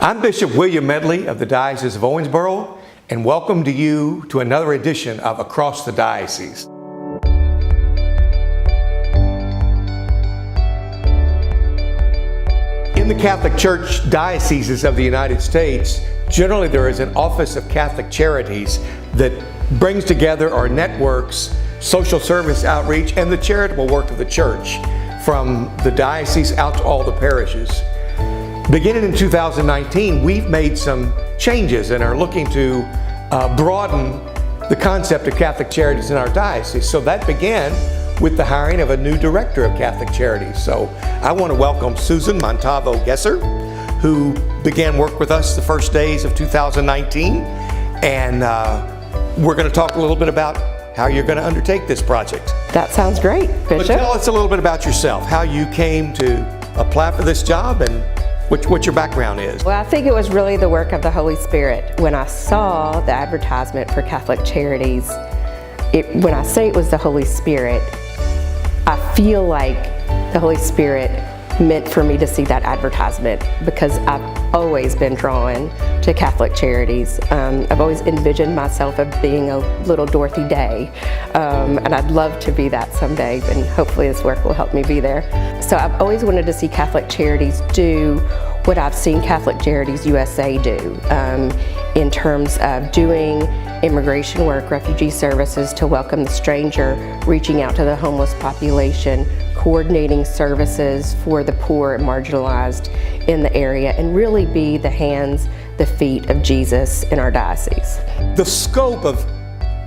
I'm Bishop William Medley of the Diocese of Owensboro, and welcome to you to another edition of Across the Diocese. In the Catholic Church dioceses of the United States, generally there is an Office of Catholic Charities that brings together or networks social service outreach and the charitable work of the church from the diocese out to all the parishes. Beginning in 2019, we've made some changes and are looking to broaden the concept of Catholic Charities in our diocese. So that began with the hiring of a new director of Catholic Charities. So I want to welcome Susan Montalvo-Gesser, who began work with us the first days of 2019. And we're going to talk a little bit about how you're going to undertake this project. That sounds great, Bishop. But tell us a little bit about yourself, how you came to apply for this job and what your background is. Well, I think it was really the work of the Holy Spirit. When I saw the advertisement for Catholic Charities, when I say it was the Holy Spirit, I feel like the Holy Spirit meant for me to see that advertisement because I've always been drawn to Catholic Charities. I've always envisioned myself of being a little Dorothy Day, and I'd love to be that someday, and hopefully this work will help me be there. So I've always wanted to see Catholic Charities do what I've seen Catholic Charities USA do in terms of doing immigration work, refugee services to welcome the stranger, reaching out to the homeless population, coordinating services for the poor and marginalized in the area, and really be the hands, the feet of Jesus in our diocese. The scope of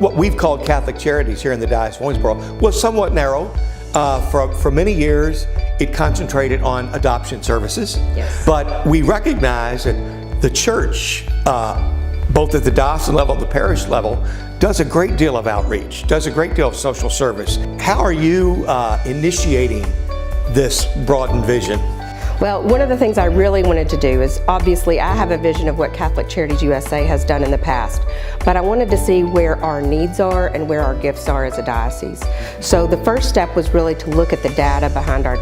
what we've called Catholic Charities here in the Diocese of Owensboro was somewhat narrow. For many years, it concentrated on adoption services. Yes. But we recognize that the church, both at the diocesan level and the parish level, does a great deal of outreach, does a great deal of social service. How are you initiating this broadened vision? Well, one of the things I really wanted to do is, obviously I have a vision of what Catholic Charities USA has done in the past, but I wanted to see where our needs are and where our gifts are as a diocese. So the first step was really to look at the data behind our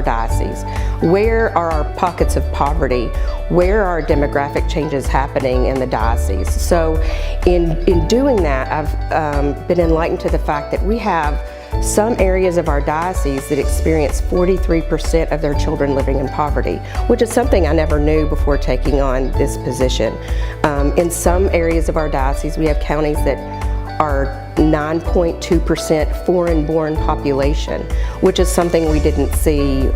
diocese. Where are our pockets of poverty? Where are demographic changes happening in the diocese? So in doing that, I've been enlightened to the fact that we have some areas of our diocese that experience 43% of their children living in poverty, which is something I never knew before taking on this position. In some areas of our diocese, we have counties that are 9.2% foreign-born population, which is something we didn't see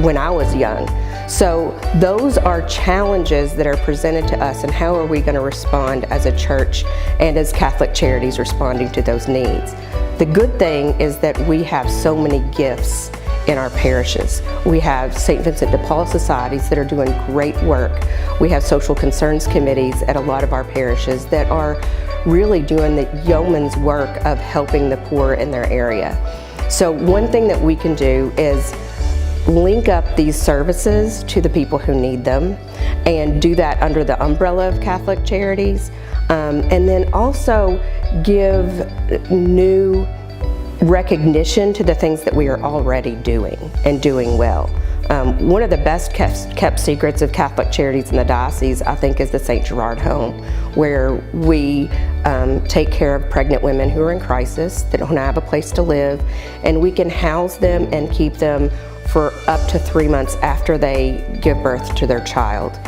when I was young. So those are challenges that are presented to us, and how are we going to respond as a church and as Catholic Charities responding to those needs? The good thing is that we have so many gifts in our parishes. We have St. Vincent de Paul societies that are doing great work. We have social concerns committees at a lot of our parishes that are really doing the yeoman's work of helping the poor in their area. So one thing that we can do is link up these services to the people who need them and do that under the umbrella of Catholic Charities, and then also give new recognition to the things that we are already doing and doing well. One of the best kept secrets of Catholic Charities in the diocese, I think, is the St. Gerard Home, where we take care of pregnant women who are in crisis, that don't have a place to live, and we can house them and keep them for up to 3 months after they give birth to their child.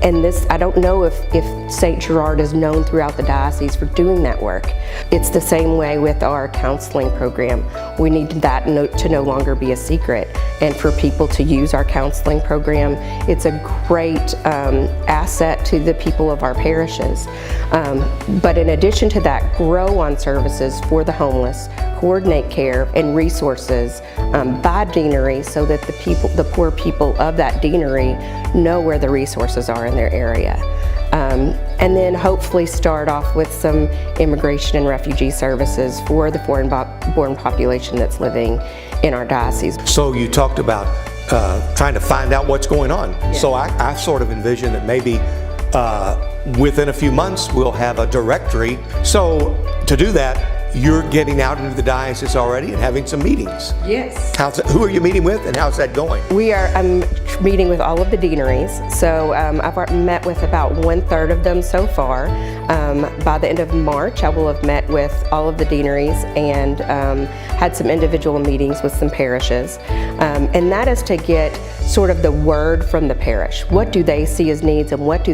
And this, I don't know if St. Gerard is known throughout the diocese for doing that work. It's the same way with our counseling program. We need that to no longer be a secret, and for people to use our counseling program. It's a great asset to the people of our parishes. But in addition to that, grow on services for the homeless, coordinate care and resources by deanery, so that the poor people of that deanery know where the resources are in their area. And then hopefully start off with some immigration and refugee services for the foreign-born population that's living in our diocese. So you talked about trying to find out what's going on. Yeah. So I sort of envision that maybe within a few months we'll have a directory. So to do that, you're getting out into the diocese already and having some meetings. Yes. Who are you meeting with, and how's that going? I'm meeting with all of the deaneries, so I've met with about 1/3 of them so far. By the end of March, I will have met with all of the deaneries and had some individual meetings with some parishes. And that is to get sort of the word from the parish. What do they see as needs, and what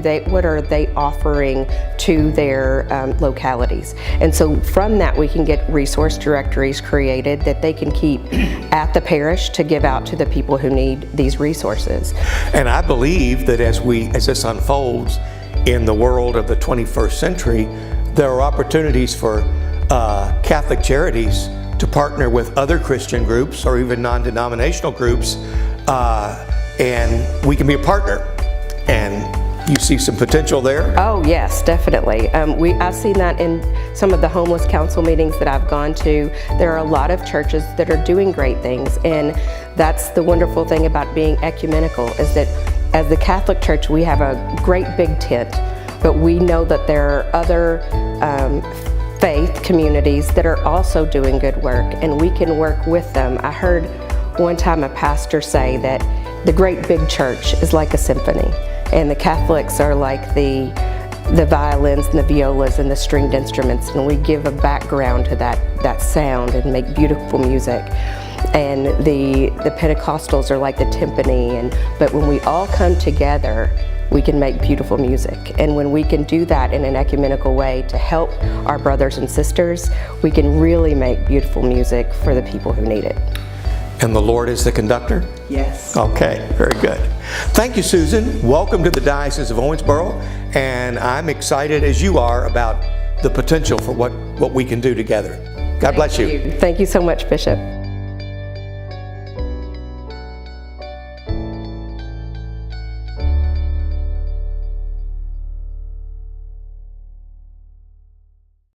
are they offering to their localities? And so from that, we can get resource directories created that they can keep at the parish to give out to the people who need these resources. And I believe that as this unfolds in the world of the 21st century, there are opportunities for Catholic Charities to partner with other Christian groups or even non-denominational groups, and we can be a partner. And you see some potential there? Oh yes, definitely. I've seen that in some of the homeless council meetings that I've gone to. There are a lot of churches that are doing great things, and that's the wonderful thing about being ecumenical, is that as the Catholic Church we have a great big tent, but we know that there are other faith communities that are also doing good work, and we can work with them. I heard one time a pastor say that the great big church is like a symphony, and the Catholics are like the violins and the violas and the stringed instruments, and we give a background to that sound and make beautiful music. And the Pentecostals are like the timpani, but when we all come together, we can make beautiful music. And when we can do that in an ecumenical way to help our brothers and sisters, we can really make beautiful music for the people who need it. And the Lord is the conductor? Yes. Okay, very good. Thank you, Susan. Welcome to the Diocese of Owensboro, and I'm excited as you are about the potential for what we can do together. God bless you. Thank you so much, Bishop.